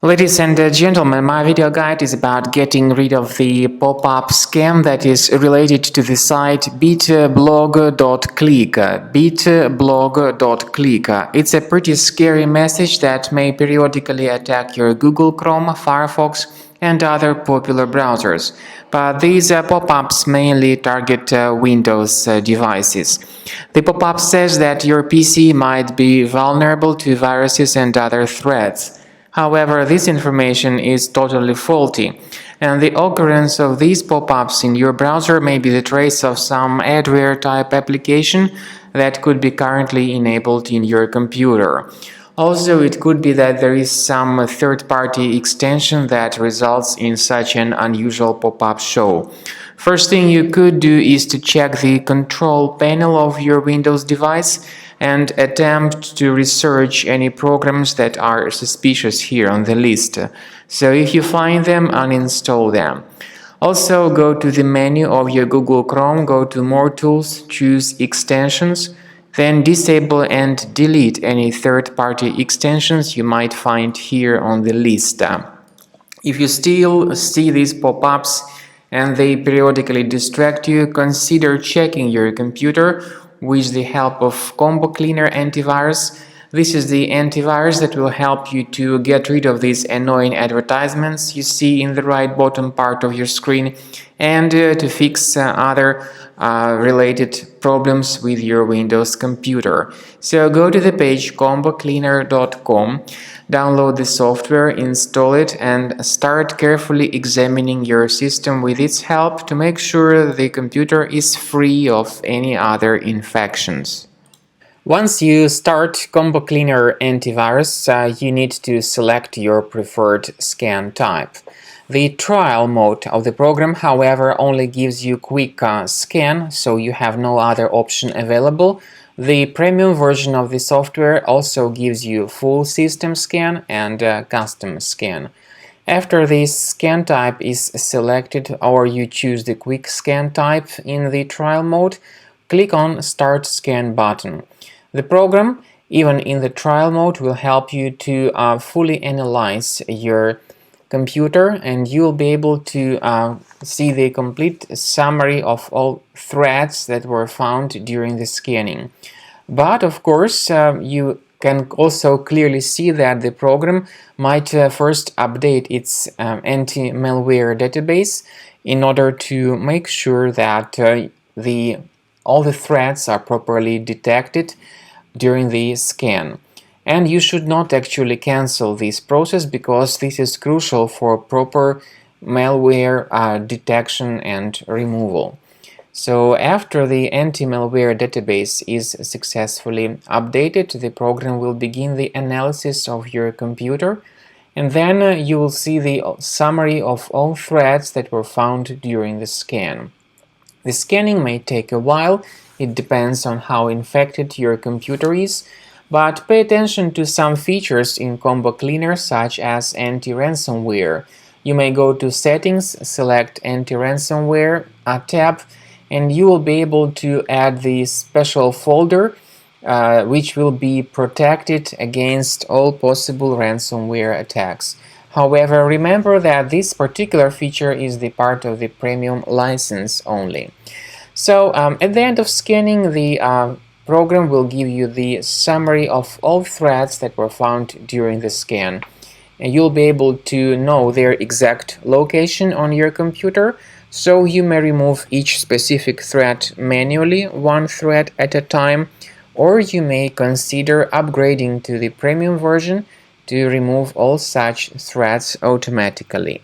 Ladies and gentlemen, my video guide is about getting rid of the pop-up scam that is related to the site Bitblog.click. Bitblog.click. It's a pretty scary message that may periodically attack your Google Chrome, Firefox, and other popular browsers. But these pop-ups mainly target Windows devices. The pop-up says that your PC might be vulnerable to viruses and other threats. However, this information is totally faulty, and the occurrence of these pop-ups in your browser may be the trace of some adware-type application that could be currently enabled in your computer. Also, it could be that there is some third-party extension that results in such an unusual pop-up show. First thing you could do is to check the control panel of your Windows device and attempt to research any programs that are suspicious here on the list. So if you find them, uninstall them. Also, go to the menu of your Google Chrome, go to More Tools, choose Extensions, then disable and delete any third-party extensions you might find here on the list. If you still see these pop-ups and they periodically distract you, consider checking your computer with the help of Combo Cleaner antivirus. This is the antivirus that will help you to get rid of these annoying advertisements you see in the right bottom part of your screen and to fix other related problems with your Windows computer. So go to the page combocleaner.com, download the software, install it, and start carefully examining your system with its help to make sure the computer is free of any other infections. Once you start Combo Cleaner antivirus, you need to select your preferred scan type. The trial mode of the program, however, only gives you quick scan, so you have no other option available. The premium version of the software also gives you full system scan and custom scan. After this scan type is selected or you choose the quick scan type in the trial mode, click on Start Scan button. The program, even in the trial mode, will help you to fully analyze your computer, and you'll be able to see the complete summary of all threads that were found during the scanning. But of course, you can also clearly see that the program might first update its anti-malware database in order to make sure that all the threads are properly detected during the scan. And you should not actually cancel this process because this is crucial for proper malware detection and removal. So after the anti-malware database is successfully updated, the program will begin the analysis of your computer, and then you will see the summary of all threads that were found during the scan. The scanning may take a while. It depends on how infected your computer is, but pay attention to some features in Combo Cleaner such as anti-ransomware. You may go to Settings, select Anti-ransomware tab, and you will be able to add the special folder which will be protected against all possible ransomware attacks. However, remember that this particular feature is the part of the premium license only. So at the end of scanning, the program will give you the summary of all threads that were found during the scan. And you'll be able to know their exact location on your computer, so you may remove each specific thread manually, one thread at a time, or you may consider upgrading to the premium version to remove all such threads automatically.